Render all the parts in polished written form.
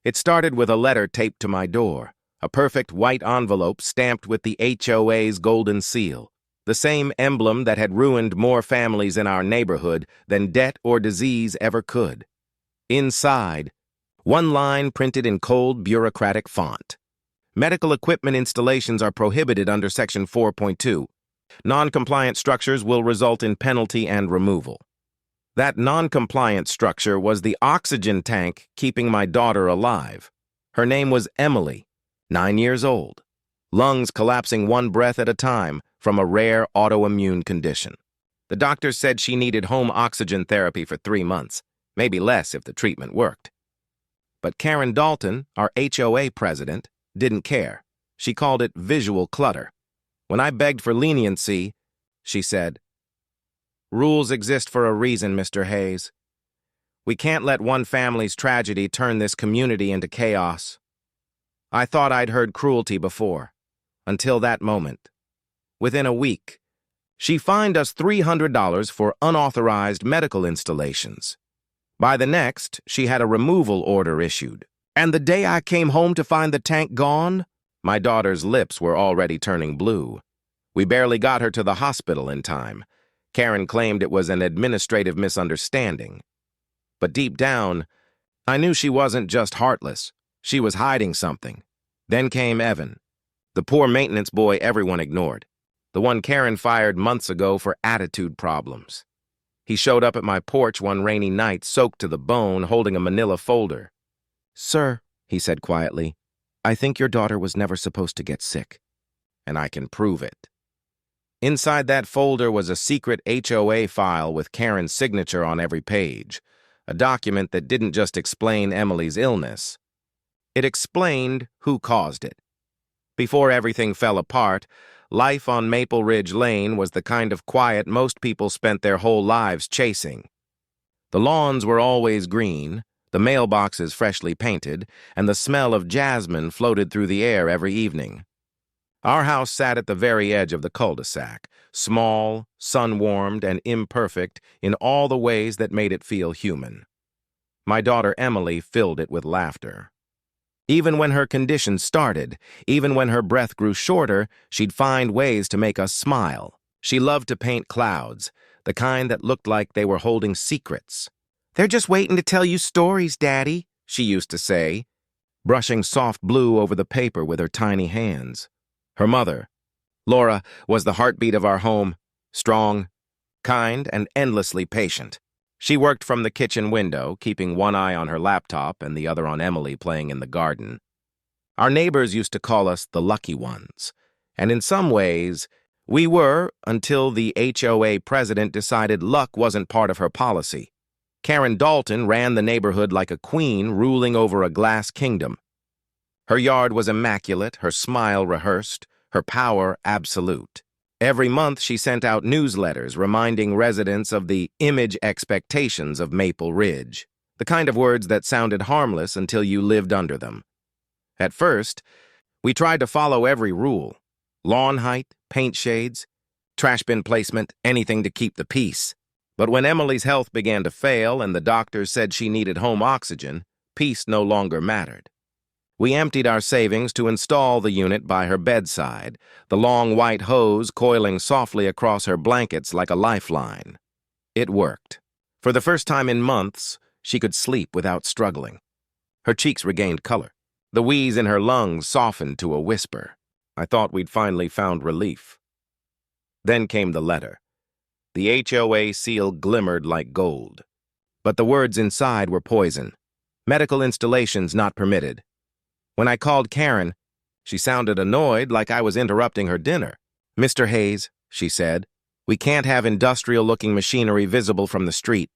It started with a letter taped to my door, a perfect white envelope stamped with the HOA's golden seal, the same emblem that had ruined more families in our neighborhood than debt or disease ever could. Inside, one line printed in cold, bureaucratic font. Medical equipment installations are prohibited under Section 4.2. Non-compliant structures will result in penalty and removal. That non-compliant structure was the oxygen tank keeping my daughter alive. Her name was Emily, 9 years old, lungs collapsing one breath at a time from a rare autoimmune condition. The doctors said she needed home oxygen therapy for 3 months, maybe less if the treatment worked. But Karen Dalton, our HOA president, didn't care. She called it visual clutter. When I begged for leniency, she said, "Rules exist for a reason, Mr. Hayes. We can't let one family's tragedy turn this community into chaos." I thought I'd heard cruelty before, until that moment. Within a week, she fined us $300 for unauthorized medical installations. By the next, she had a removal order issued. And the day I came home to find the tank gone, my daughter's lips were already turning blue. We barely got her to the hospital in time. Karen claimed it was an administrative misunderstanding. But deep down, I knew she wasn't just heartless. She was hiding something. Then came Evan, the poor maintenance boy everyone ignored, the one Karen fired months ago for attitude problems. He showed up at my porch one rainy night, soaked to the bone, holding a manila folder. "Sir," he said quietly, "I think your daughter was never supposed to get sick, and I can prove it." Inside that folder was a secret HOA file with Karen's signature on every page, a document that didn't just explain Emily's illness. It explained who caused it. Before everything fell apart, life on Maple Ridge Lane was the kind of quiet most people spent their whole lives chasing. The lawns were always green, the mailboxes freshly painted, and the smell of jasmine floated through the air every evening. Our house sat at the very edge of the cul-de-sac, small, sun-warmed, and imperfect in all the ways that made it feel human. My daughter Emily filled it with laughter. Even when her condition started, even when her breath grew shorter, she'd find ways to make us smile. She loved to paint clouds, the kind that looked like they were holding secrets. "They're just waiting to tell you stories, Daddy," she used to say, brushing soft blue over the paper with her tiny hands. Her mother, Laura, was the heartbeat of our home, strong, kind, and endlessly patient. She worked from the kitchen window, keeping one eye on her laptop and the other on Emily playing in the garden. Our neighbors used to call us the lucky ones, and in some ways, we were until the HOA president decided luck wasn't part of her policy. Karen Dalton ran the neighborhood like a queen ruling over a glass kingdom. Her yard was immaculate, her smile rehearsed, her power absolute. Every month she sent out newsletters reminding residents of the image expectations of Maple Ridge, the kind of words that sounded harmless until you lived under them. At first, we tried to follow every rule: lawn height, paint shades, trash bin placement, anything to keep the peace. But when Emily's health began to fail and the doctors said she needed home oxygen, peace no longer mattered. We emptied our savings to install the unit by her bedside, the long white hose coiling softly across her blankets like a lifeline. It worked. For the first time in months, she could sleep without struggling. Her cheeks regained color. The wheeze in her lungs softened to a whisper. I thought we'd finally found relief. Then came the letter. The HOA seal glimmered like gold. But the words inside were poison. Medical installations not permitted. When I called Karen, she sounded annoyed, like I was interrupting her dinner. "Mr. Hayes," she said, "we can't have industrial-looking machinery visible from the street.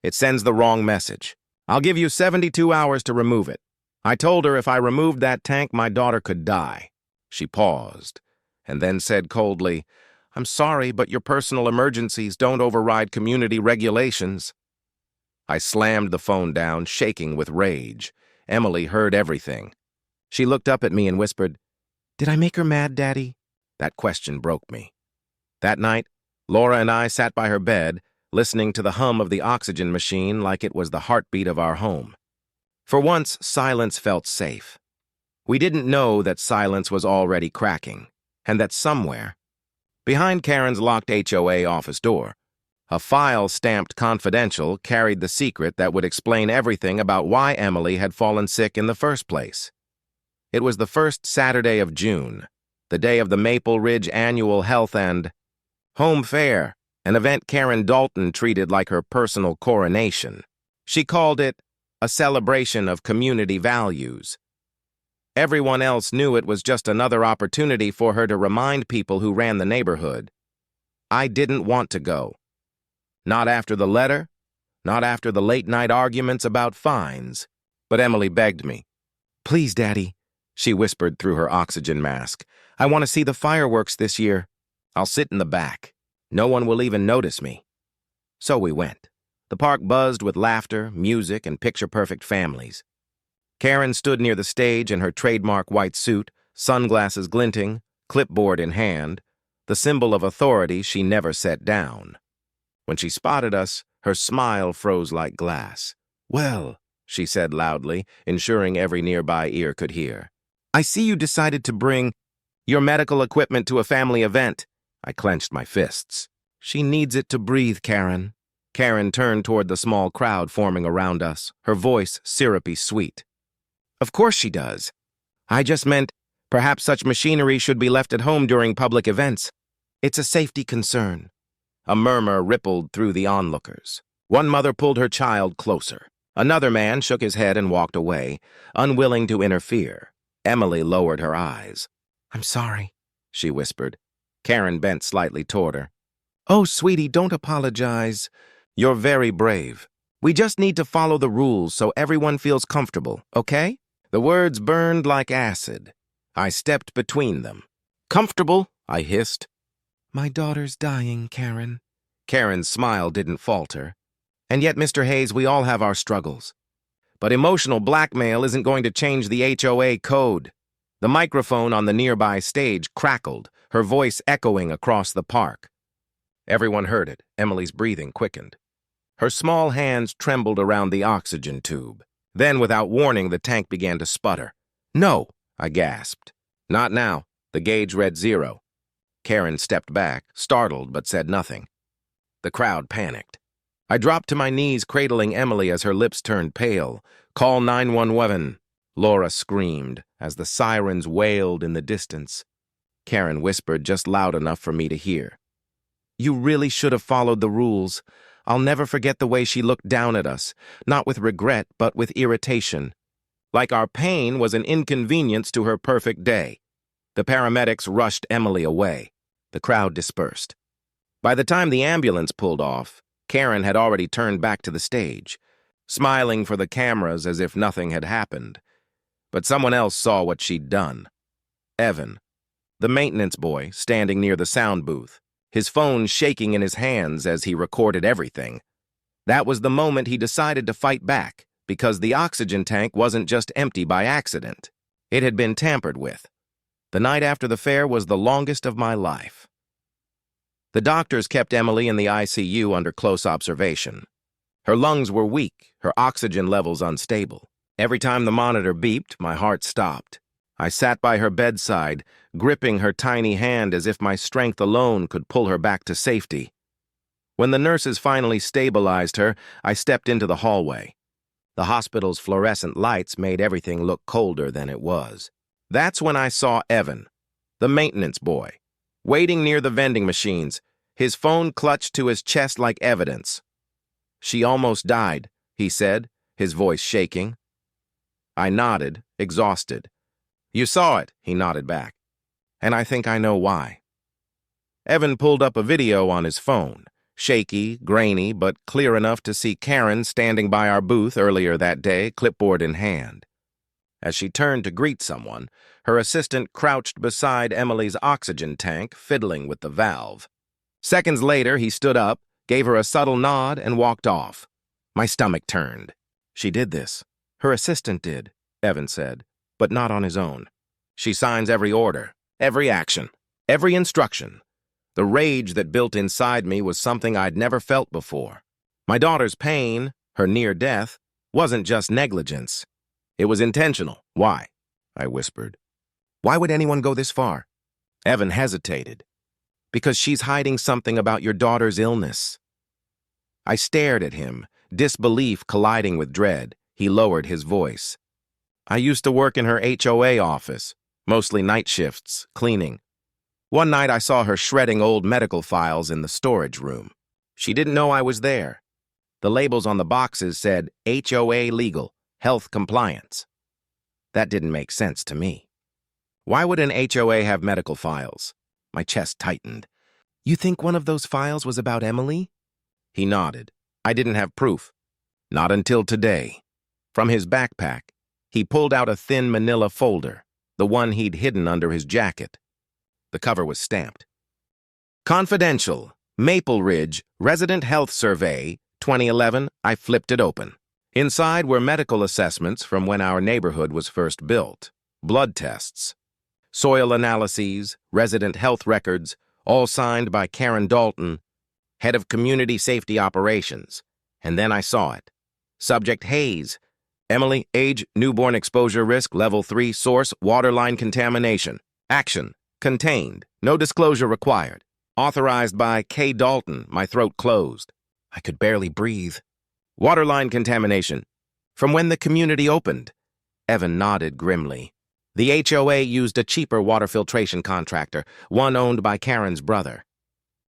It sends the wrong message. I'll give you 72 hours to remove it." I told her if I removed that tank, my daughter could die. She paused, and then said coldly, "I'm sorry, but your personal emergencies don't override community regulations." I slammed the phone down, shaking with rage. Emily heard everything. She looked up at me and whispered, "Did I make her mad, Daddy?" That question broke me. That night, Laura and I sat by her bed, listening to the hum of the oxygen machine like it was the heartbeat of our home. For once, silence felt safe. We didn't know that silence was already cracking, and that somewhere, behind Karen's locked HOA office door, a file stamped confidential carried the secret that would explain everything about why Emily had fallen sick in the first place. It was the first Saturday of June, the day of the Maple Ridge Annual Health and Home Fair, an event Karen Dalton treated like her personal coronation. She called it a celebration of community values. Everyone else knew it was just another opportunity for her to remind people who ran the neighborhood. I didn't want to go. Not after the letter, not after the late-night arguments about fines. But Emily begged me. "Please, Daddy," she whispered through her oxygen mask. "I want to see the fireworks this year. I'll sit in the back. No one will even notice me." So we went. The park buzzed with laughter, music, and picture-perfect families. Karen stood near the stage in her trademark white suit, sunglasses glinting, clipboard in hand, the symbol of authority she never set down. When she spotted us, her smile froze like glass. "Well," she said loudly, ensuring every nearby ear could hear, "I see you decided to bring your medical equipment to a family event." I clenched my fists. "She needs it to breathe, Karen." Karen turned toward the small crowd forming around us, her voice syrupy sweet. "Of course she does. I just meant perhaps such machinery should be left at home during public events. It's a safety concern." A murmur rippled through the onlookers. One mother pulled her child closer. Another man shook his head and walked away, unwilling to interfere. Emily lowered her eyes. "I'm sorry," she whispered. Karen bent slightly toward her. "Oh, sweetie, don't apologize. You're very brave. We just need to follow the rules so everyone feels comfortable, okay?" The words burned like acid. I stepped between them. "Comfortable?" I hissed. "My daughter's dying, Karen." Karen's smile didn't falter. "And yet, Mr. Hayes, we all have our struggles. But emotional blackmail isn't going to change the HOA code." The microphone on the nearby stage crackled, her voice echoing across the park. Everyone heard it. Emily's breathing quickened. Her small hands trembled around the oxygen tube. Then, without warning, the tank began to sputter. "No," I gasped. "Not now." The gauge read 0. Karen stepped back, startled but said nothing. The crowd panicked. I dropped to my knees, cradling Emily as her lips turned pale. "Call 911. Laura screamed as the sirens wailed in the distance. Karen whispered just loud enough for me to hear. "You really should have followed the rules." I'll never forget the way she looked down at us, not with regret, but with irritation. Like our pain was an inconvenience to her perfect day. The paramedics rushed Emily away. The crowd dispersed. By the time the ambulance pulled off, Karen had already turned back to the stage, smiling for the cameras as if nothing had happened. But someone else saw what she'd done. Evan, the maintenance boy, standing near the sound booth, his phone shaking in his hands as he recorded everything. That was the moment he decided to fight back, because the oxygen tank wasn't just empty by accident. It had been tampered with. The night after the fair was the longest of my life. The doctors kept Emily in the ICU under close observation. Her lungs were weak, her oxygen levels unstable. Every time the monitor beeped, my heart stopped. I sat by her bedside, gripping her tiny hand as if my strength alone could pull her back to safety. When the nurses finally stabilized her, I stepped into the hallway. The hospital's fluorescent lights made everything look colder than it was. That's when I saw Evan, the maintenance boy, waiting near the vending machines, his phone clutched to his chest like evidence. "She almost died," he said, his voice shaking. I nodded, exhausted. "You saw it," he nodded back. "And I think I know why." Evan pulled up a video on his phone, shaky, grainy, but clear enough to see Karen standing by our booth earlier that day, clipboard in hand. As she turned to greet someone, her assistant crouched beside Emily's oxygen tank, fiddling with the valve. Seconds later, he stood up, gave her a subtle nod, and walked off. My stomach turned. "She did this. Her assistant did," Evan said, "but not on his own. She signs every order, every action, every instruction." The rage that built inside me was something I'd never felt before. My daughter's pain, her near death, wasn't just negligence. It was intentional. Why? I whispered. Why would anyone go this far? Evan hesitated. Because she's hiding something about your daughter's illness. I stared at him, disbelief colliding with dread. He lowered his voice. I used to work in her HOA office, mostly night shifts, cleaning. One night I saw her shredding old medical files in the storage room. She didn't know I was there. The labels on the boxes said HOA legal, health compliance. That didn't make sense to me. Why would an HOA have medical files? My chest tightened. You think one of those files was about Emily? He nodded. I didn't have proof. Not until today. From his backpack, he pulled out a thin manila folder, the one he'd hidden under his jacket. The cover was stamped. Confidential, Maple Ridge, Resident Health Survey, 2011. I flipped it open. Inside were medical assessments from when our neighborhood was first built, blood tests, soil analyses, resident health records, all signed by Karen Dalton, head of Community Safety Operations. And then I saw it. Subject Hayes. Emily, age, newborn exposure risk, level 3, source, waterline contamination. Action, contained, no disclosure required. Authorized by K. Dalton. My throat closed. I could barely breathe. Waterline contamination. From when the community opened. Evan nodded grimly. The HOA used a cheaper water filtration contractor, one owned by Karen's brother.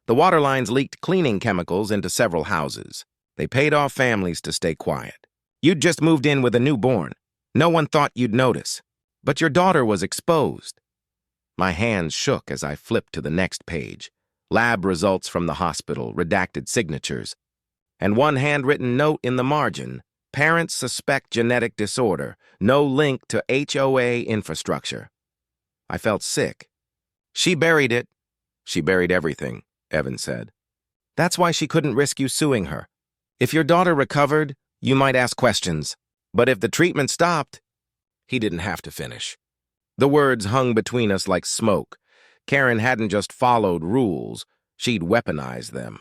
The water lines leaked cleaning chemicals into several houses. They paid off families to stay quiet. You'd just moved in with a newborn. No one thought you'd notice. But your daughter was exposed. My hands shook as I flipped to the next page. Lab results from the hospital, redacted signatures, and one handwritten note in the margin. Parents suspect genetic disorder. No link to HOA infrastructure. I felt sick. She buried it. She buried everything, Evan said. That's why she couldn't risk you suing her. If your daughter recovered, you might ask questions. But if the treatment stopped, he didn't have to finish. The words hung between us like smoke. Karen hadn't just followed rules, she'd weaponized them.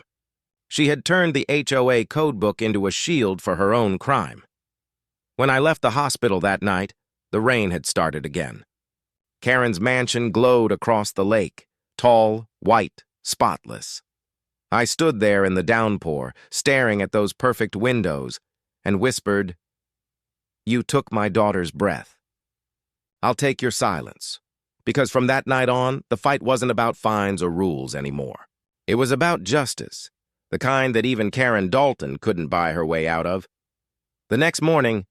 She had turned the HOA codebook into a shield for her own crime. When I left the hospital that night, the rain had started again. Karen's mansion glowed across the lake, tall, white, spotless. I stood there in the downpour, staring at those perfect windows, and whispered, "You took my daughter's breath. I'll take your silence." Because from that night on, the fight wasn't about fines or rules anymore. It was about justice, the kind that even Karen Dalton couldn't buy her way out of. The next morning,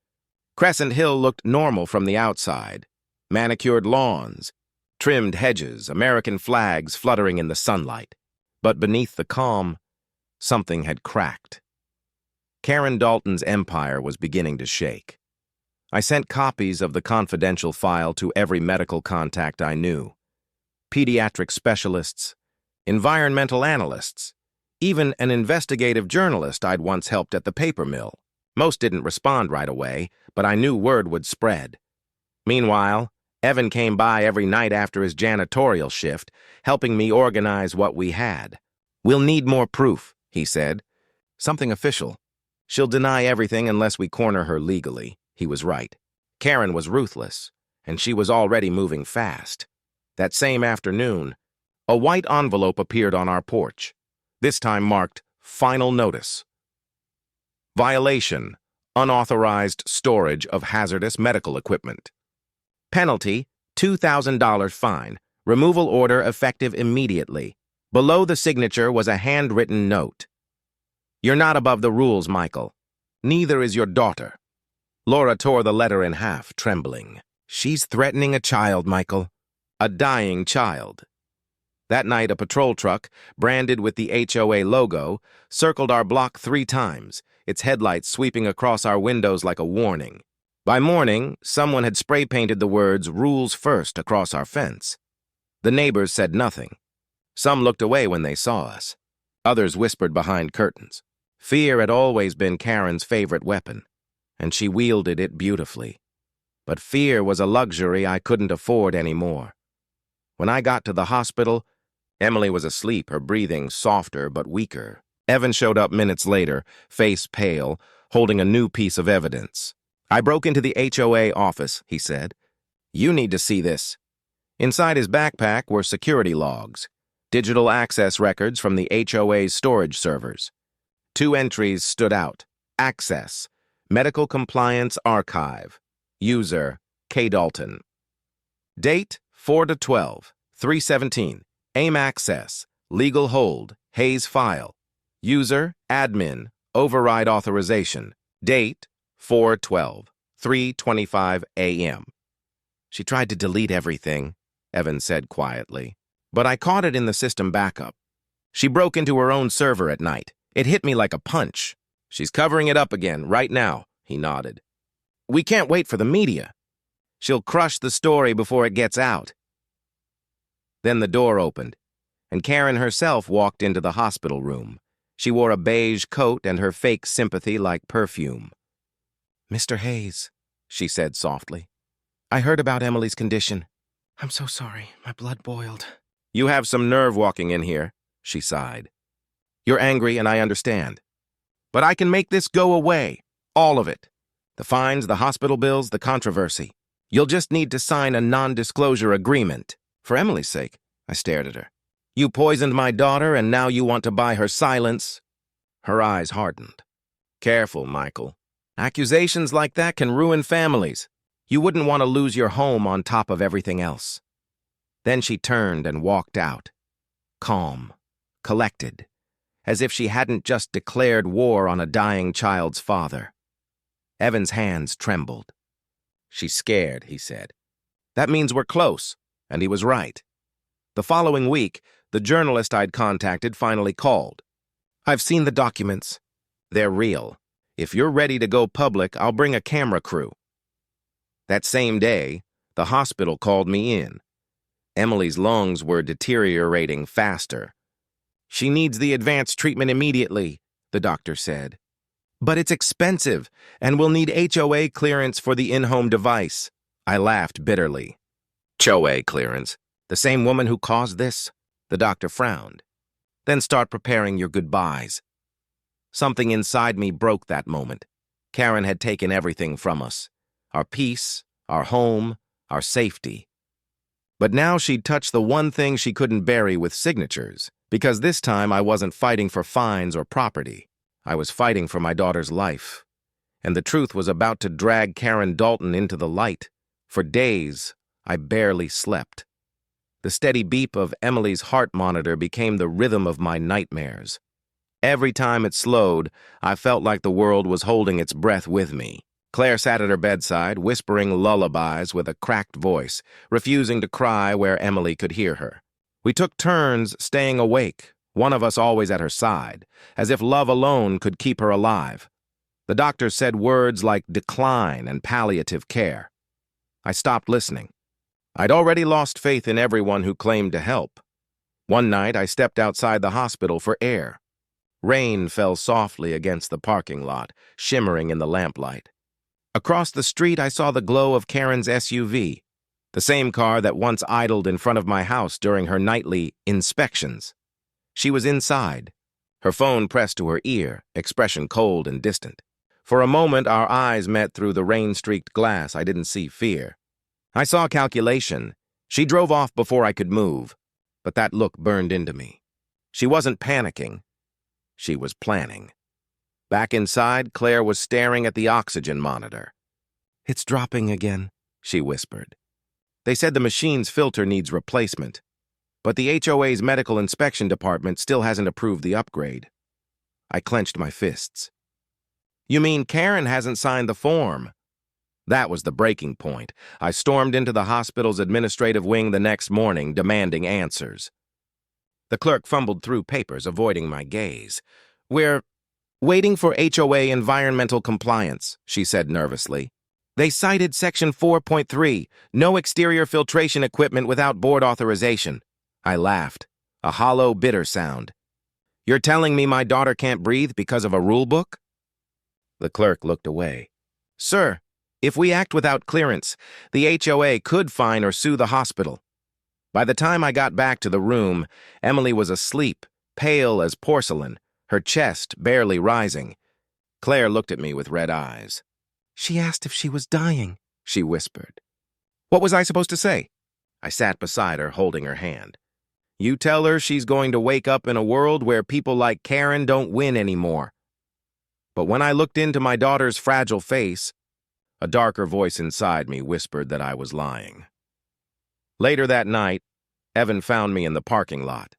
Crescent Hill looked normal from the outside. Manicured lawns, trimmed hedges, American flags fluttering in the sunlight. But beneath the calm, something had cracked. Karen Dalton's empire was beginning to shake. I sent copies of the confidential file to every medical contact I knew. Pediatric specialists, environmental analysts, even an investigative journalist I'd once helped at the paper mill. Most didn't respond right away, but I knew word would spread. Meanwhile, Evan came by every night after his janitorial shift, helping me organize what we had. "We'll need more proof," he said. "Something official. She'll deny everything unless we corner her legally." He was right. Karen was ruthless, and she was already moving fast. That same afternoon, a white envelope appeared on our porch, this time marked Final Notice. Violation, unauthorized storage of hazardous medical equipment. Penalty, $2,000 fine. Removal order effective immediately. Below the signature was a handwritten note. "You're not above the rules, Michael. Neither is your daughter." Laura tore the letter in half, trembling. "She's threatening a child, Michael. A dying child." That night, a patrol truck, branded with the HOA logo, circled our block 3 times, its headlights sweeping across our windows like a warning. By morning, someone had spray-painted the words "Rules First" across our fence. The neighbors said nothing. Some looked away when they saw us. Others whispered behind curtains. Fear had always been Karen's favorite weapon, and she wielded it beautifully. But fear was a luxury I couldn't afford anymore. When I got to the hospital, Emily was asleep, her breathing softer but weaker. Evan showed up minutes later, face pale, holding a new piece of evidence. I broke into the HOA office, he said. You need to see this. Inside his backpack were security logs, digital access records from the HOA's storage servers. 2 entries stood out. Access, Medical Compliance Archive. User, K. Dalton. Date, 4/12, 3/17. AIM access, legal hold, Hayes file. User, admin, override authorization. Date, 4/12, 3:25 a.m. She tried to delete everything, Evan said quietly, but I caught it in the system backup. She broke into her own server at night. It hit me like a punch. She's covering it up again, right now, he nodded. We can't wait for the media. She'll crush the story before it gets out. Then the door opened, and Karen herself walked into the hospital room. She wore a beige coat and her fake sympathy like perfume. Mr. Hayes, she said softly. I heard about Emily's condition. I'm so sorry, my blood boiled. You have some nerve walking in here, she sighed. You're angry and I understand. But I can make this go away, all of it. The fines, the hospital bills, the controversy. You'll just need to sign a non-disclosure agreement. For Emily's sake, I stared at her. You poisoned my daughter and now you want to buy her silence? Her eyes hardened. Careful, Michael. Accusations like that can ruin families. You wouldn't want to lose your home on top of everything else. Then she turned and walked out. Calm, collected, as if she hadn't just declared war on a dying child's father. Evan's hands trembled. She's scared, he said. That means we're close, and he was right. The following week, the journalist I'd contacted finally called. I've seen the documents. They're real. If you're ready to go public, I'll bring a camera crew. That same day, the hospital called me in. Emily's lungs were deteriorating faster. She needs the advanced treatment immediately, the doctor said. But it's expensive, and we'll need HOA clearance for the in-home device. I laughed bitterly. HOA clearance? The same woman who caused this? The doctor frowned. Then start preparing your goodbyes. Something inside me broke that moment. Karen had taken everything from us. Our peace, our home, our safety. But now she'd touched the one thing she couldn't bury with signatures, because this time I wasn't fighting for fines or property. I was fighting for my daughter's life. And the truth was about to drag Karen Dalton into the light. For days, I barely slept. The steady beep of Emily's heart monitor became the rhythm of my nightmares. Every time it slowed, I felt like the world was holding its breath with me. Claire sat at her bedside, whispering lullabies with a cracked voice, refusing to cry where Emily could hear her. We took turns staying awake, one of us always at her side, as if love alone could keep her alive. The doctor said words like decline and palliative care. I stopped listening. I'd already lost faith in everyone who claimed to help. One night, I stepped outside the hospital for air. Rain fell softly against the parking lot, shimmering in the lamplight. Across the street, I saw the glow of Karen's SUV, the same car that once idled in front of my house during her nightly inspections. She was inside, her phone pressed to her ear, expression cold and distant. For a moment, our eyes met through the rain-streaked glass. I didn't see fear. I saw calculation. She drove off before I could move, but that look burned into me. She wasn't panicking. She was planning. Back inside, Claire was staring at the oxygen monitor. It's dropping again, she whispered. They said the machine's filter needs replacement, but the HOA's medical inspection department still hasn't approved the upgrade. I clenched my fists. You mean Karen hasn't signed the form? That was the breaking point. I stormed into the hospital's administrative wing the next morning, demanding answers. The clerk fumbled through papers, avoiding my gaze. We're waiting for HOA environmental compliance, she said nervously. They cited Section 4.3, no exterior filtration equipment without board authorization. I laughed, a hollow, bitter sound. You're telling me my daughter can't breathe because of a rule book? The clerk looked away. Sir, if we act without clearance, the HOA could fine or sue the hospital. By the time I got back to the room, Emily was asleep, pale as porcelain, her chest barely rising. Claire looked at me with red eyes. She asked if she was dying, she whispered. What was I supposed to say? I sat beside her, holding her hand. You tell her she's going to wake up in a world where people like Karen don't win anymore. But when I looked into my daughter's fragile face, a darker voice inside me whispered that I was lying. Later that night, Evan found me in the parking lot.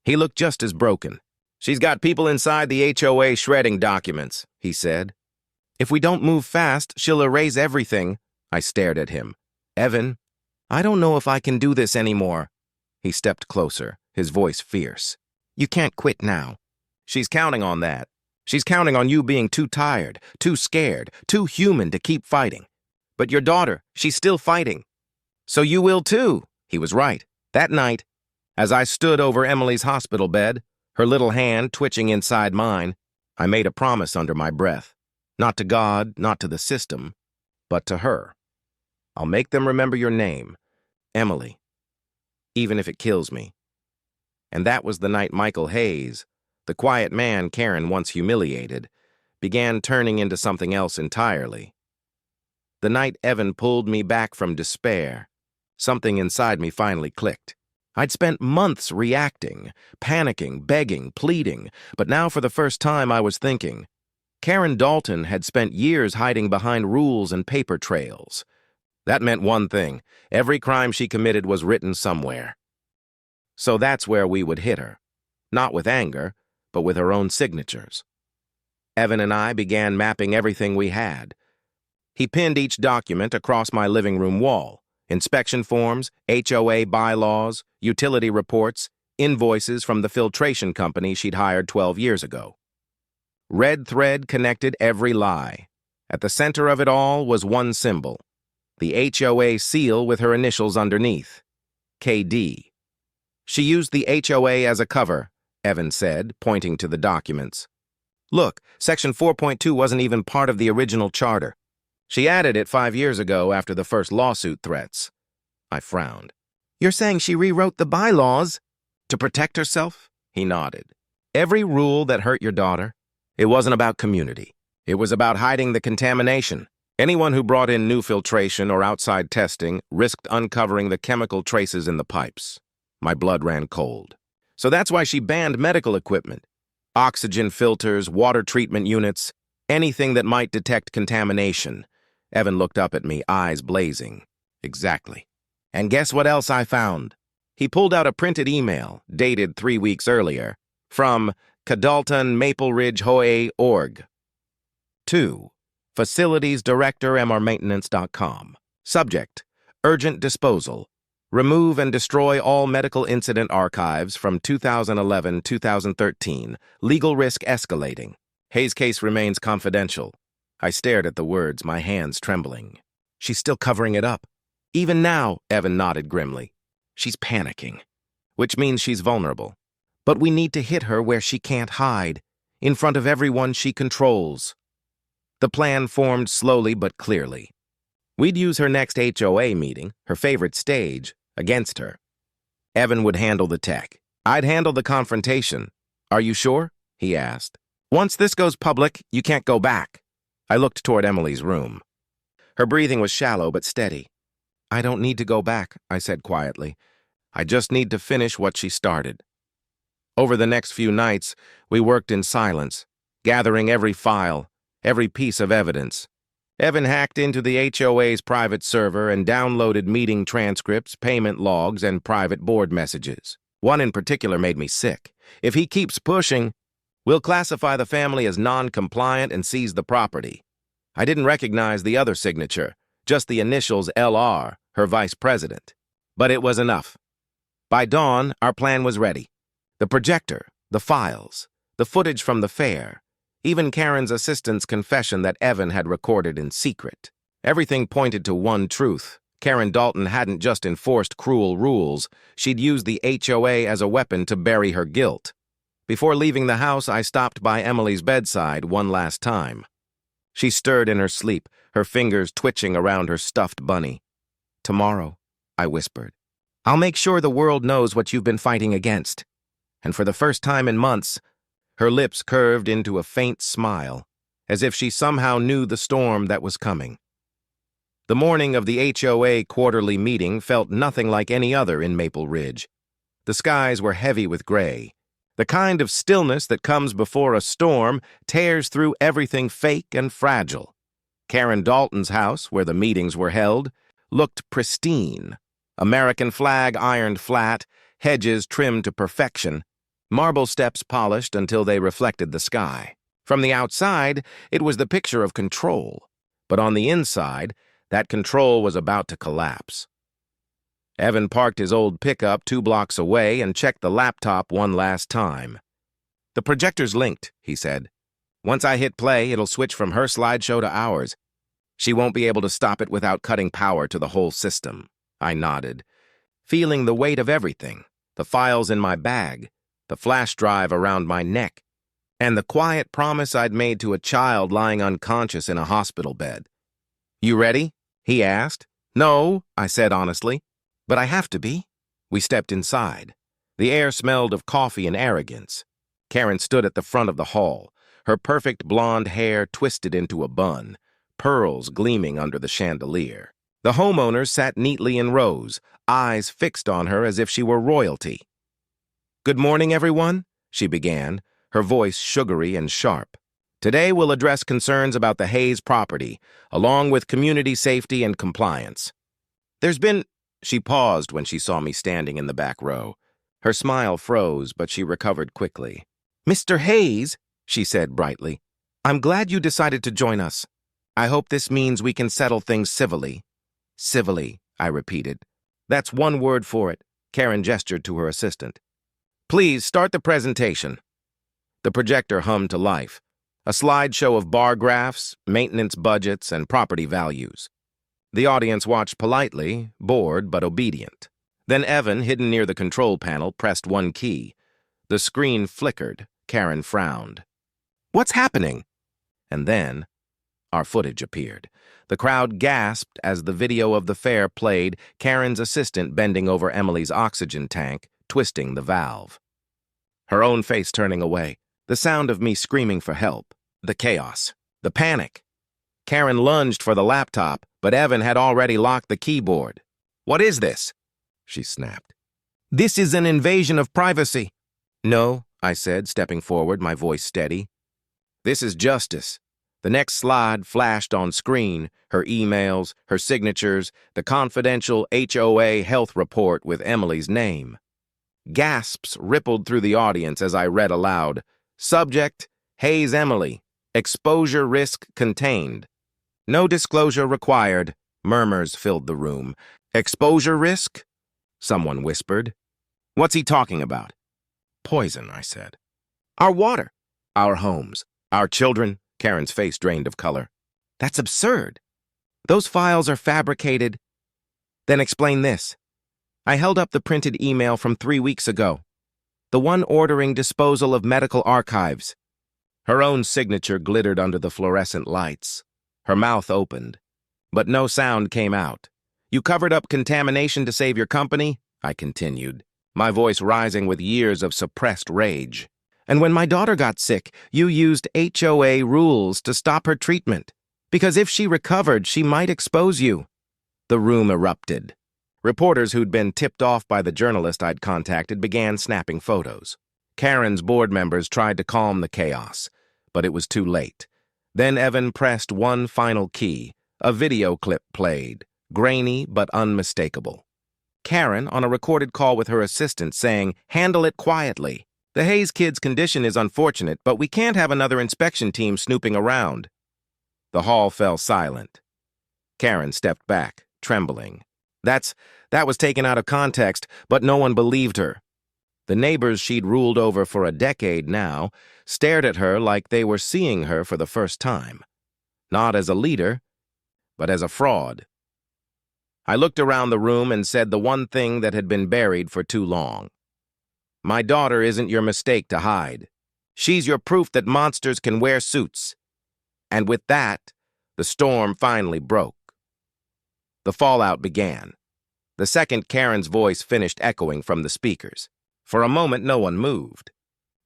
He looked just as broken. She's got people inside the HOA shredding documents, he said. If we don't move fast, she'll erase everything. I stared at him. Evan, I don't know if I can do this anymore. He stepped closer, his voice fierce. You can't quit now. She's counting on that. She's counting on you being too tired, too scared, too human to keep fighting. But your daughter, she's still fighting. So you will too. He was right. That night, as I stood over Emily's hospital bed, her little hand twitching inside mine, I made a promise under my breath. Not to God, not to the system, but to her. I'll make them remember your name, Emily, even if it kills me. And that was the night Michael Hayes, the quiet man Karen once humiliated, began turning into something else entirely. The night Evan pulled me back from despair, something inside me finally clicked. I'd spent months reacting, panicking, begging, pleading, but now for the first time I was thinking. Karen Dalton had spent years hiding behind rules and paper trails. That meant one thing: every crime she committed was written somewhere. So that's where we would hit her. Not with anger, but with her own signatures. Evan and I began mapping everything we had. He pinned each document across my living room wall: inspection forms, HOA bylaws, utility reports, invoices from the filtration company she'd hired 12 years ago. Red thread connected every lie. At the center of it all was one symbol: the HOA seal with her initials underneath, KD. She used the HOA as a cover, Evan said, pointing to the documents. Look, Section 4.2 wasn't even part of the original charter. She added it 5 years ago after the first lawsuit threats. I frowned. You're saying she rewrote the bylaws to protect herself? He nodded. Every rule that hurt your daughter, it wasn't about community. It was about hiding the contamination. Anyone who brought in new filtration or outside testing risked uncovering the chemical traces in the pipes. My blood ran cold. So that's why she banned medical equipment. Oxygen filters, water treatment units, anything that might detect contamination. Evan looked up at me, eyes blazing. Exactly. And guess what else I found? He pulled out a printed email, dated 3 weeks earlier, from Cadalton Maple Ridge HOA org. 2. Facilities Director mrmaintenance.com. Subject: Urgent disposal. Remove and destroy all medical incident archives from 2011-2013. Legal risk escalating. Hayes' case remains confidential. I stared at the words, my hands trembling. She's still covering it up. Even now, Evan nodded grimly. She's panicking, which means she's vulnerable. But we need to hit her where she can't hide, in front of everyone she controls. The plan formed slowly but clearly. We'd use her next HOA meeting, her favorite stage, against her. Evan would handle the tech. I'd handle the confrontation. Are you sure? He asked. Once this goes public, you can't go back. I looked toward Emily's room. Her breathing was shallow but steady. I don't need to go back, I said quietly. I just need to finish what she started. Over the next few nights, we worked in silence, gathering every file, every piece of evidence. Evan hacked into the HOA's private server and downloaded meeting transcripts, payment logs, and private board messages. One in particular made me sick. If he keeps pushing, we'll classify the family as non-compliant and seize the property. I didn't recognize the other signature, just the initials LR, her vice president. But it was enough. By dawn, our plan was ready. The projector, the files, the footage from the fair, even Karen's assistant's confession that Evan had recorded in secret. Everything pointed to one truth. Karen Dalton hadn't just enforced cruel rules, she'd used the HOA as a weapon to bury her guilt. Before leaving the house, I stopped by Emily's bedside one last time. She stirred in her sleep, her fingers twitching around her stuffed bunny. Tomorrow, I whispered, I'll make sure the world knows what you've been fighting against. And for the first time in months, her lips curved into a faint smile, as if she somehow knew the storm that was coming. The morning of the HOA quarterly meeting felt nothing like any other in Maple Ridge. The skies were heavy with gray. The kind of stillness that comes before a storm tears through everything fake and fragile. Karen Dalton's house, where the meetings were held, looked pristine. American flag ironed flat, hedges trimmed to perfection, marble steps polished until they reflected the sky. From the outside, it was the picture of control. But on the inside, that control was about to collapse. Evan parked his old pickup 2 blocks away and checked the laptop one last time. "The projector's linked," he said. "Once I hit play, it'll switch from her slideshow to ours. She won't be able to stop it without cutting power to the whole system." I nodded, feeling the weight of everything, the files in my bag, the flash drive around my neck, and the quiet promise I'd made to a child lying unconscious in a hospital bed. "You ready?" he asked. "No," I said honestly, "but I have to be." We stepped inside. The air smelled of coffee and arrogance. Karen stood at the front of the hall, her perfect blonde hair twisted into a bun, pearls gleaming under the chandelier. The homeowners sat neatly in rows, eyes fixed on her as if she were royalty. "Good morning, everyone," she began, her voice sugary and sharp. "Today we'll address concerns about the Hayes property, along with community safety and compliance. There's been—" She paused when she saw me standing in the back row. Her smile froze, but she recovered quickly. "Mr. Hayes," she said brightly, "I'm glad you decided to join us. I hope this means we can settle things civilly." "Civilly," I repeated. "That's one word for it," Karen gestured to her assistant. "Please start the presentation." The projector hummed to life, a slideshow of bar graphs, maintenance budgets, and property values. The audience watched politely, bored but obedient. Then Evan, hidden near the control panel, pressed one key. The screen flickered. Karen frowned. "What's happening?" And then our footage appeared. The crowd gasped as the video of the fair played, Karen's assistant bending over Emily's oxygen tank, twisting the valve. Her own face turning away, the sound of me screaming for help, the chaos, the panic. Karen lunged for the laptop, but Evan had already locked the keyboard. "What is this?" she snapped. "This is an invasion of privacy." "No," I said, stepping forward, my voice steady. "This is justice." The next slide flashed on screen, her emails, her signatures, the confidential HOA health report with Emily's name. Gasps rippled through the audience as I read aloud. Subject, Hayes Emily. Exposure risk contained. "No disclosure required," murmurs filled the room. "Exposure risk?" someone whispered. "What's he talking about?" "Poison," I said. "Our water, our homes, our children." Karen's face drained of color. "That's absurd. Those files are fabricated." "Then explain this." I held up the printed email from 3 weeks ago. The one ordering disposal of medical archives. Her own signature glittered under the fluorescent lights. Her mouth opened, but no sound came out. "You covered up contamination to save your company," I continued, my voice rising with years of suppressed rage. "And when my daughter got sick, you used HOA rules to stop her treatment. Because if she recovered, she might expose you." The room erupted. Reporters who'd been tipped off by the journalist I'd contacted began snapping photos. Karen's board members tried to calm the chaos, but it was too late. Then Evan pressed one final key. A video clip played, grainy but unmistakable. Karen on a recorded call with her assistant saying, "Handle it quietly. The Hayes kid's condition is unfortunate, but we can't have another inspection team snooping around." The hall fell silent. Karen stepped back, trembling. That was taken out of context, but no one believed her. The neighbors she'd ruled over for a decade now stared at her like they were seeing her for the first time. Not as a leader, but as a fraud. I looked around the room and said the one thing that had been buried for too long. "My daughter isn't your mistake to hide. She's your proof that monsters can wear suits." And with that, the storm finally broke. The fallout began. The second Karen's voice finished echoing from the speakers. For a moment, no one moved.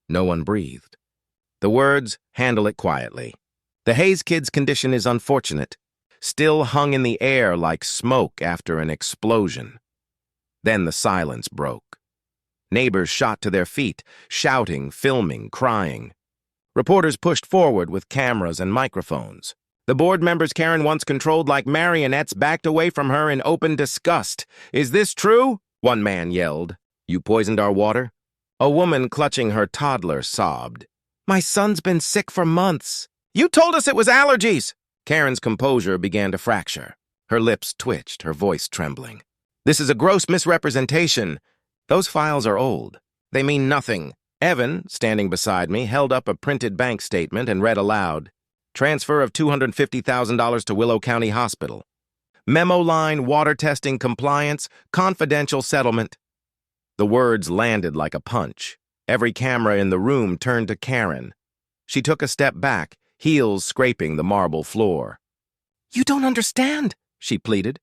No one breathed. The words, "Handle it quietly," The Hayes kid's condition is unfortunate, still hung in the air like smoke after an explosion. Then the silence broke. Neighbors shot to their feet, shouting, filming, crying. Reporters pushed forward with cameras and microphones. The board members Karen once controlled like marionettes backed away from her in open disgust. "Is this true?" one man yelled. "You poisoned our water?" A woman clutching her toddler sobbed. "My son's been sick for months." "You told us it was allergies!" Karen's composure began to fracture. Her lips twitched, her voice trembling. "This is a gross misrepresentation. Those files are old. They mean nothing." Evan, standing beside me, held up a printed bank statement and read aloud. "Transfer of $250,000 to Willow County Hospital. Memo line, water testing compliance, confidential settlement." The words landed like a punch. Every camera in the room turned to Karen. She took a step back, heels scraping the marble floor. "You don't understand," she pleaded.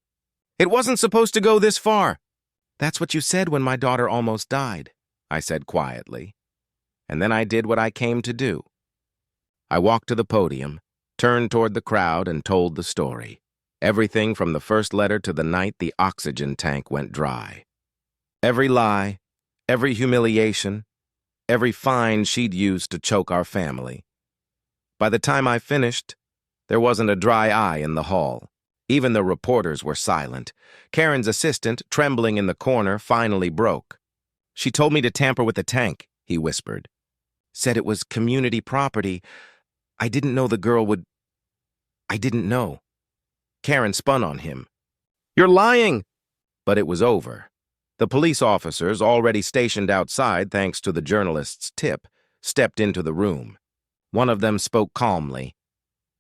"It wasn't supposed to go this far." "That's what you said when my daughter almost died," I said quietly. And then I did what I came to do. I walked to the podium, turned toward the crowd, and told the story. Everything from the first letter to the night the oxygen tank went dry. Every lie, every humiliation, every fine she'd used to choke our family. By the time I finished, there wasn't a dry eye in the hall. Even the reporters were silent. Karen's assistant, trembling in the corner, finally broke. "She told me to tamper with the tank," he whispered. "Said it was community property. I didn't know the girl would... I didn't know." Karen spun on him. "You're lying!" But it was over. The police officers, already stationed outside thanks to the journalist's tip, stepped into the room. One of them spoke calmly.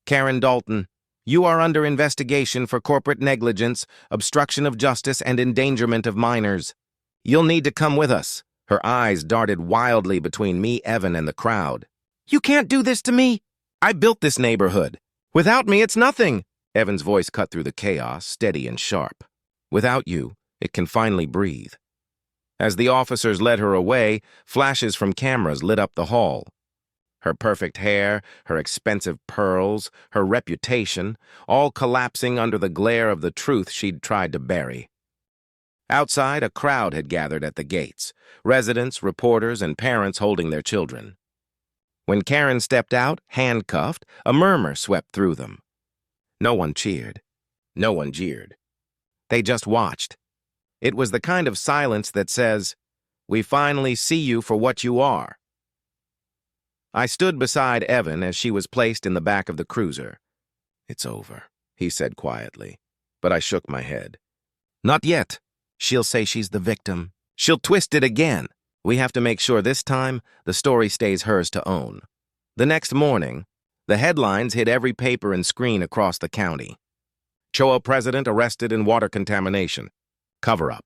"Karen Dalton, you are under investigation for corporate negligence, obstruction of justice, and endangerment of minors. You'll need to come with us." Her eyes darted wildly between me, Evan, and the crowd. "You can't do this to me! I built this neighborhood. Without me, it's nothing." Evan's voice cut through the chaos, steady and sharp. "Without you, it can finally breathe." As the officers led her away, flashes from cameras lit up the hall. Her perfect hair, her expensive pearls, her reputation, all collapsing under the glare of the truth she'd tried to bury. Outside, a crowd had gathered at the gates, residents, reporters, and parents holding their children. When Karen stepped out, handcuffed, a murmur swept through them. No one cheered. No one jeered. They just watched. It was the kind of silence that says, "We finally see you for what you are." I stood beside Evan as she was placed in the back of the cruiser. "It's over," he said quietly, but I shook my head. "Not yet. She'll say she's the victim. She'll twist it again. We have to make sure this time the story stays hers to own." The next morning, the headlines hit every paper and screen across the county. HOA president arrested in water contamination. Cover-up.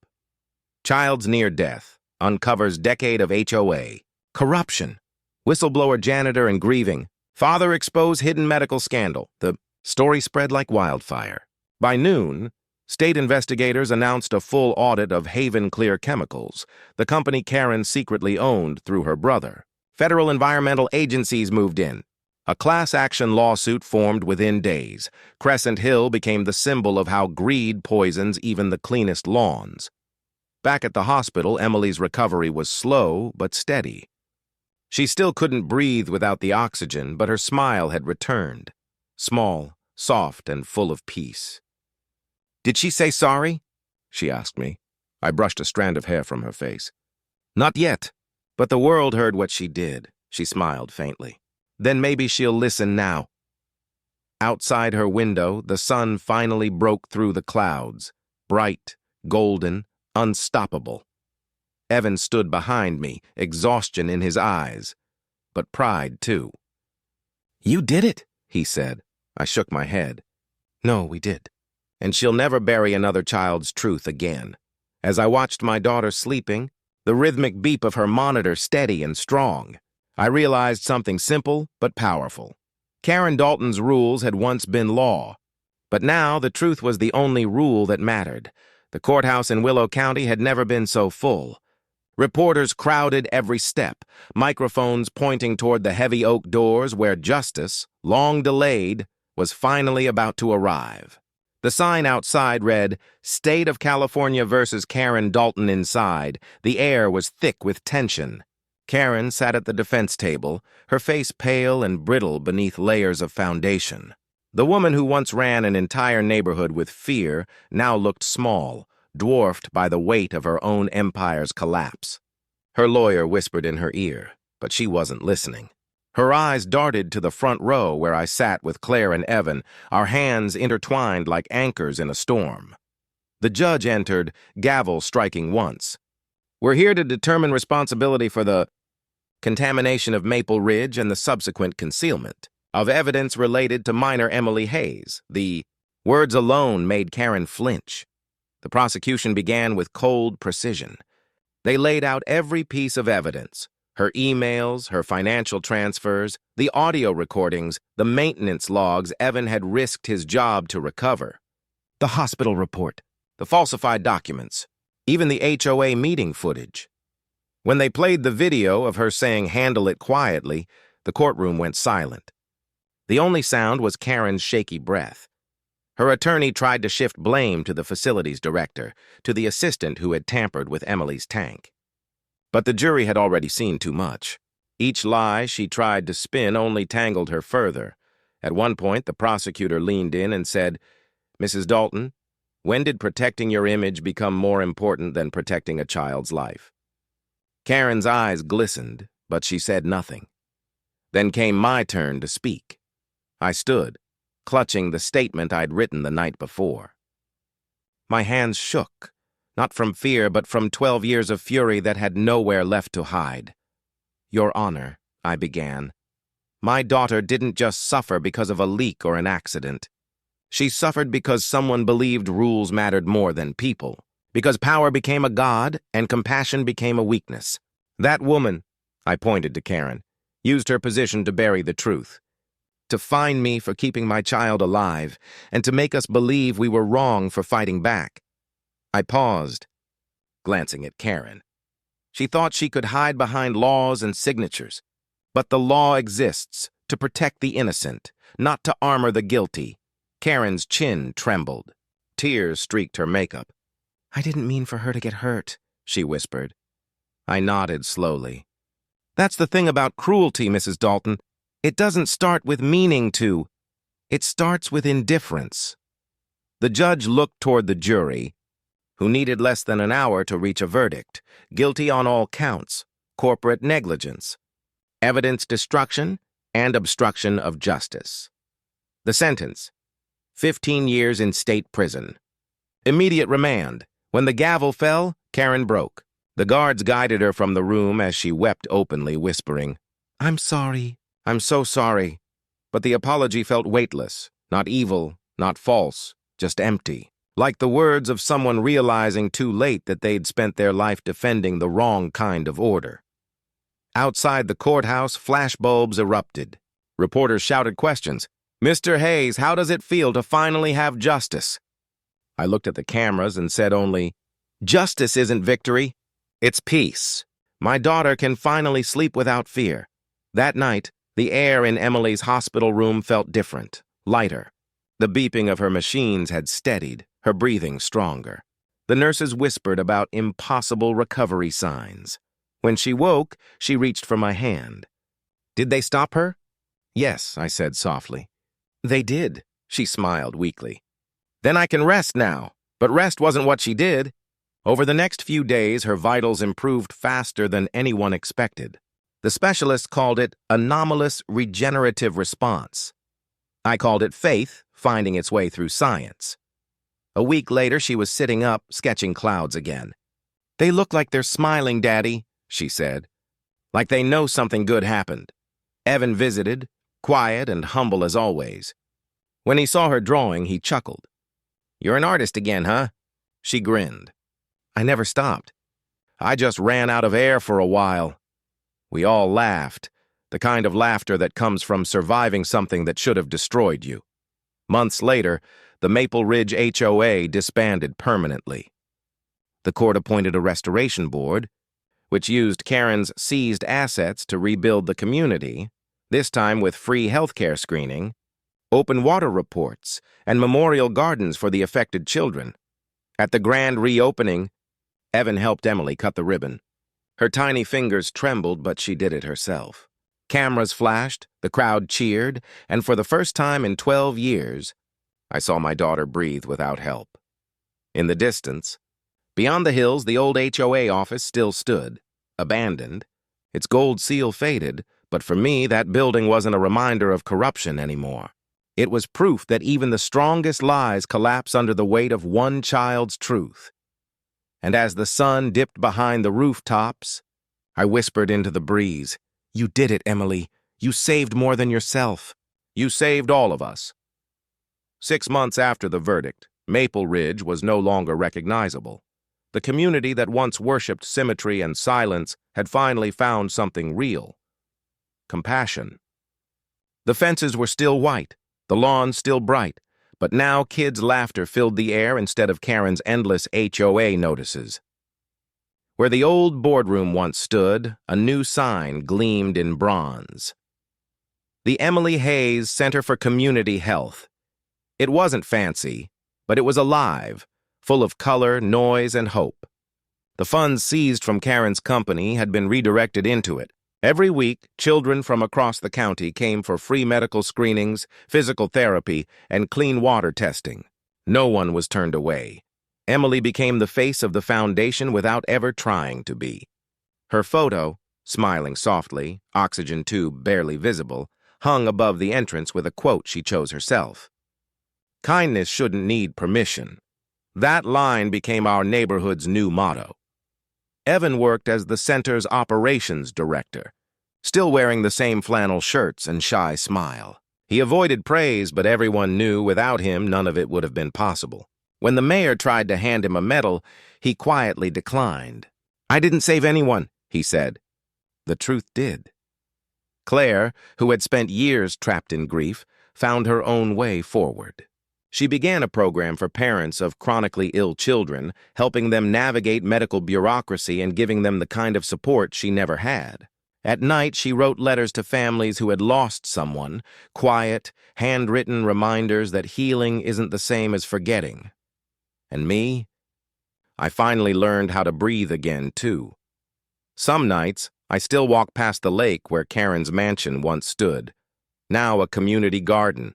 Child's near death. Uncovers decade of HOA. Corruption. Whistleblower janitor and grieving. Father expose hidden medical scandal. The story spread like wildfire. By noon, state investigators announced a full audit of Haven Clear Chemicals, the company Karen secretly owned through her brother. Federal environmental agencies moved in. A class action lawsuit formed within days. Crescent Hill became the symbol of how greed poisons even the cleanest lawns. Back at the hospital, Emily's recovery was slow but steady. She still couldn't breathe without the oxygen, but her smile had returned. Small, soft, and full of peace. "Did she say sorry?" she asked me. I brushed a strand of hair from her face. "Not yet, but the world heard what she did," she smiled faintly. "Then maybe she'll listen now." Outside her window, the sun finally broke through the clouds, bright, golden, unstoppable. Evan stood behind me, exhaustion in his eyes, but pride too. "You did it," he said. I shook my head. "No, we did. And she'll never bury another child's truth again." As I watched my daughter sleeping, the rhythmic beep of her monitor steady and strong, I realized something simple but powerful. Karen Dalton's rules had once been law, but now the truth was the only rule that mattered. The courthouse in Willow County had never been so full. Reporters crowded every step, microphones pointing toward the heavy oak doors where justice, long delayed, was finally about to arrive. The sign outside read, "State of California versus Karen Dalton inside." The air was thick with tension. Karen sat at the defense table, her face pale and brittle beneath layers of foundation. The woman who once ran an entire neighborhood with fear now looked small, dwarfed by the weight of her own empire's collapse. Her lawyer whispered in her ear, but she wasn't listening. Her eyes darted to the front row where I sat with Claire and Evan, our hands intertwined like anchors in a storm. The judge entered, gavel striking once. "We're here to determine responsibility for the contamination of Maple Ridge and the subsequent concealment of evidence related to minor Emily Hayes." The words alone made Karen flinch. The prosecution began with cold precision. They laid out every piece of evidence: her emails, her financial transfers, the audio recordings, the maintenance logs Evan had risked his job to recover, the hospital report, the falsified documents, even the HOA meeting footage. When they played the video of her saying, "Handle it quietly," the courtroom went silent. The only sound was Karen's shaky breath. Her attorney tried to shift blame to the facilities director, to the assistant who had tampered with Emily's tank. But the jury had already seen too much. Each lie she tried to spin only tangled her further. At one point, the prosecutor leaned in and said, "Mrs. Dalton, when did protecting your image become more important than protecting a child's life?" Karen's eyes glistened, but she said nothing. Then came my turn to speak. I stood, clutching the statement I'd written the night before. My hands shook, not from fear, but from 12 years of fury that had nowhere left to hide. "Your Honor," I began, "my daughter didn't just suffer because of a leak or an accident. She suffered because someone believed rules mattered more than people, because power became a god and compassion became a weakness. That woman," I pointed to Karen, "used her position to bury the truth, to fine me for keeping my child alive, and to make us believe we were wrong for fighting back." I paused, glancing at Karen. She thought she could hide behind laws and signatures. But the law exists to protect the innocent, not to armor the guilty. Karen's chin trembled. Tears streaked her makeup. "I didn't mean for her to get hurt," she whispered. I nodded slowly. "That's the thing about cruelty, Mrs. Dalton. It doesn't start with meaning to. It starts with indifference." The judge looked toward the jury, who needed less than an hour to reach a verdict. Guilty on all counts: corporate negligence, evidence destruction, and obstruction of justice. The sentence: 15 years in state prison. Immediate remand. When the gavel fell, Karen broke. The guards guided her from the room as she wept openly, whispering, "I'm sorry. I'm so sorry." But the apology felt weightless, not evil, not false, just empty. Like the words of someone realizing too late that they'd spent their life defending the wrong kind of order. Outside the courthouse, flashbulbs erupted. Reporters shouted questions. "Mr. Hayes, how does it feel to finally have justice?" I looked at the cameras and said only, "Justice isn't victory. It's peace. My daughter can finally sleep without fear." That night, the air in Emily's hospital room felt different, lighter. The beeping of her machines had steadied, her breathing stronger. The nurses whispered about impossible recovery signs. When she woke, she reached for my hand. "Did they stop her?" "Yes," I said softly. "They did," she smiled weakly. "Then I can rest now." But rest wasn't what she did. Over the next few days, her vitals improved faster than anyone expected. The specialists called it anomalous regenerative response. I called it faith finding its way through science. A week later, she was sitting up, sketching clouds again. "They look like they're smiling, Daddy," she said. "Like they know something good happened." Evan visited, quiet and humble as always. When he saw her drawing, he chuckled. "You're an artist again, huh?" She grinned. "I never stopped. I just ran out of air for a while." We all laughed, the kind of laughter that comes from surviving something that should have destroyed you. Months later, the Maple Ridge HOA disbanded permanently. The court appointed a restoration board, which used Karen's seized assets to rebuild the community, this time with free healthcare screening, open water reports, and memorial gardens for the affected children. At the grand reopening, Evan helped Emily cut the ribbon. Her tiny fingers trembled, but she did it herself. Cameras flashed, the crowd cheered, and for the first time in 12 years, I saw my daughter breathe without help. In the distance, beyond the hills, the old HOA office still stood, abandoned. Its gold seal faded, but for me, that building wasn't a reminder of corruption anymore. It was proof that even the strongest lies collapse under the weight of one child's truth. And as the sun dipped behind the rooftops, I whispered into the breeze, "You did it, Emily. You saved more than yourself. You saved all of us." 6 months after the verdict, Maple Ridge was no longer recognizable. The community that once worshipped symmetry and silence had finally found something real: compassion. The fences were still white, the lawn still bright, but now kids' laughter filled the air instead of Karen's endless HOA notices. Where the old boardroom once stood, a new sign gleamed in bronze: the Emily Hayes Center for Community Health. It wasn't fancy, but it was alive, full of color, noise, and hope. The funds seized from Karen's company had been redirected into it. Every week, children from across the county came for free medical screenings, physical therapy, and clean water testing. No one was turned away. Emily became the face of the foundation without ever trying to be. Her photo, smiling softly, oxygen tube barely visible, hung above the entrance with a quote she chose herself. "Kindness shouldn't need permission." That line became our neighborhood's new motto. Evan worked as the center's operations director, still wearing the same flannel shirts and shy smile. He avoided praise, but everyone knew without him none of it would have been possible. When the mayor tried to hand him a medal, he quietly declined. "I didn't save anyone," he said. The truth did. Claire, who had spent years trapped in grief, found her own way forward. She began a program for parents of chronically ill children, helping them navigate medical bureaucracy and giving them the kind of support she never had. At night, she wrote letters to families who had lost someone, quiet, handwritten reminders that healing isn't the same as forgetting. And me? I finally learned how to breathe again, too. Some nights, I still walk past the lake where Karen's mansion once stood, now a community garden.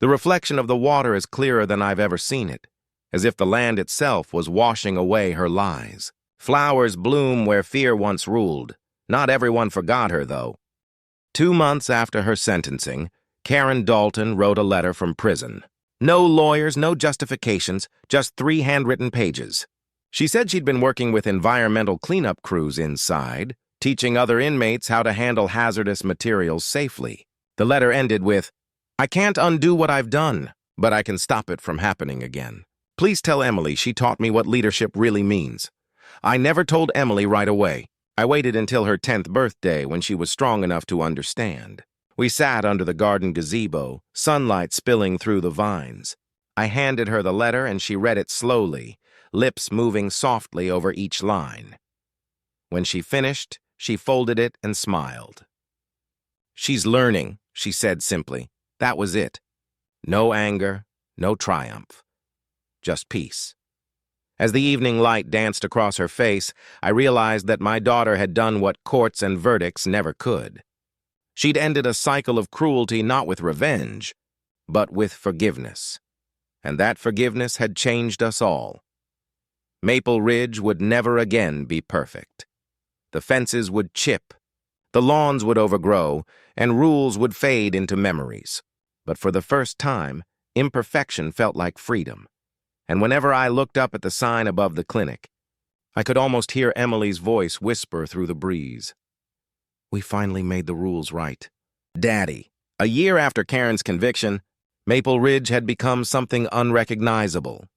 The reflection of the water is clearer than I've ever seen it, as if the land itself was washing away her lies. Flowers bloom where fear once ruled. Not everyone forgot her, though. 2 months after her sentencing, Karen Dalton wrote a letter from prison. No lawyers, no justifications, just 3 handwritten pages. She said she'd been working with environmental cleanup crews inside, teaching other inmates how to handle hazardous materials safely. The letter ended with, "I can't undo what I've done, but I can stop it from happening again. Please tell Emily she taught me what leadership really means." I never told Emily right away. I waited until her 10th birthday when she was strong enough to understand. We sat under the garden gazebo, sunlight spilling through the vines. I handed her the letter and she read it slowly, lips moving softly over each line. When she finished, she folded it and smiled. "She's learning," she said simply. That was it. No anger, no triumph. Just peace. As the evening light danced across her face, I realized that my daughter had done what courts and verdicts never could. She'd ended a cycle of cruelty not with revenge, but with forgiveness. And that forgiveness had changed us all. Maple Ridge would never again be perfect. The fences would chip, the lawns would overgrow, and rules would fade into memories. But for the first time, imperfection felt like freedom. And whenever I looked up at the sign above the clinic, I could almost hear Emily's voice whisper through the breeze. "We finally made the rules right." Daddy. A year after Karen's conviction, Maple Ridge had become something unrecognizable.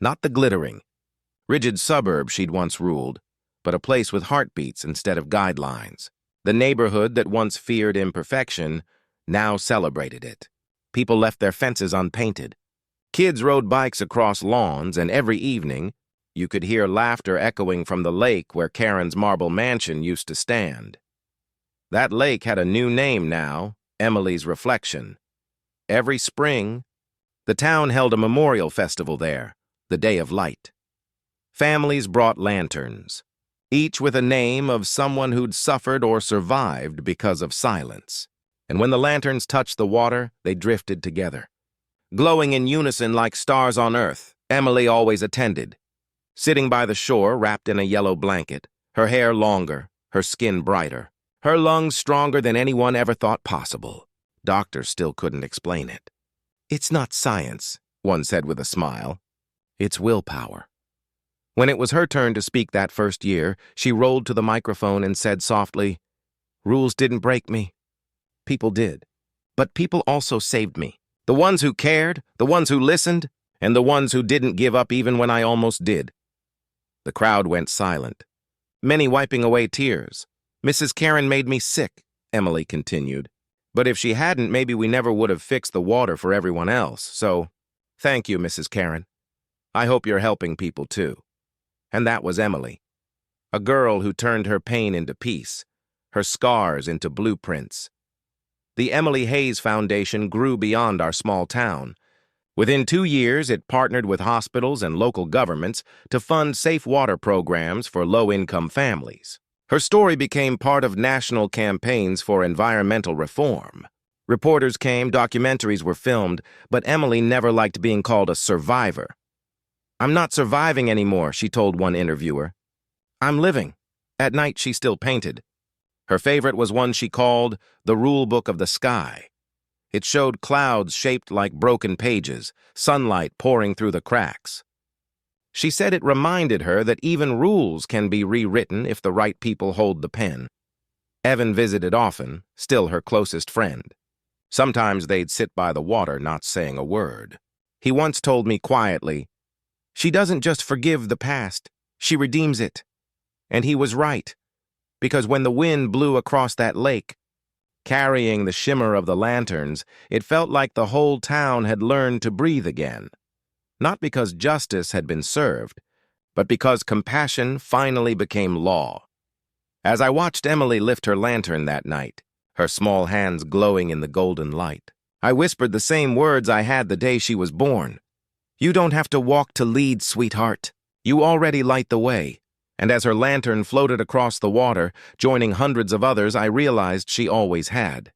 Not the glittering, rigid suburb she'd once ruled, but a place with heartbeats instead of guidelines. The neighborhood that once feared imperfection now celebrated it. People left their fences unpainted. Kids rode bikes across lawns, and every evening, You could hear laughter echoing from the lake where Karen's marble mansion used to stand. That lake had a new name now, Emily's Reflection. Every spring, the town held a memorial festival there, the Day of Light. Families brought lanterns, each with a name of someone who'd suffered or survived because of silence. And when the lanterns touched the water, they drifted together. Glowing in unison like stars on earth, Emily always attended. Sitting by the shore, wrapped in a yellow blanket, her hair longer, her skin brighter, her lungs stronger than anyone ever thought possible. Doctors still couldn't explain it. "It's not science," one said with a smile. "It's willpower." When it was her turn to speak that first year, she rolled to the microphone and said softly, "Rules didn't break me. People did. But people also saved me. The ones who cared, the ones who listened, and the ones who didn't give up even when I almost did." The crowd went silent, many wiping away tears. "Mrs. Karen made me sick," Emily continued. "But if she hadn't, maybe we never would have fixed the water for everyone else. So, thank you, Mrs. Karen. I hope you're helping people too." And that was Emily, a girl who turned her pain into peace, her scars into blueprints. The Emily Hayes Foundation grew beyond our small town. Within 2 years, it partnered with hospitals and local governments to fund safe water programs for low-income families. Her story became part of national campaigns for environmental reform. Reporters came, documentaries were filmed, but Emily never liked being called a survivor. "I'm not surviving anymore," she told one interviewer. "I'm living." At night, she still painted. Her favorite was one she called The Rule Book of the Sky. It showed clouds shaped like broken pages, sunlight pouring through the cracks. She said it reminded her that even rules can be rewritten if the right people hold the pen. Evan visited often, still her closest friend. Sometimes they'd sit by the water, not saying a word. He once told me quietly, "She doesn't just forgive the past, she redeems it." And he was right, because when the wind blew across that lake, carrying the shimmer of the lanterns, it felt like the whole town had learned to breathe again. Not because justice had been served, but because compassion finally became law. As I watched Emily lift her lantern that night, her small hands glowing in the golden light, I whispered the same words I had the day she was born. "You don't have to walk to lead, sweetheart. You already light the way." And as her lantern floated across the water, joining hundreds of others, I realized she always had.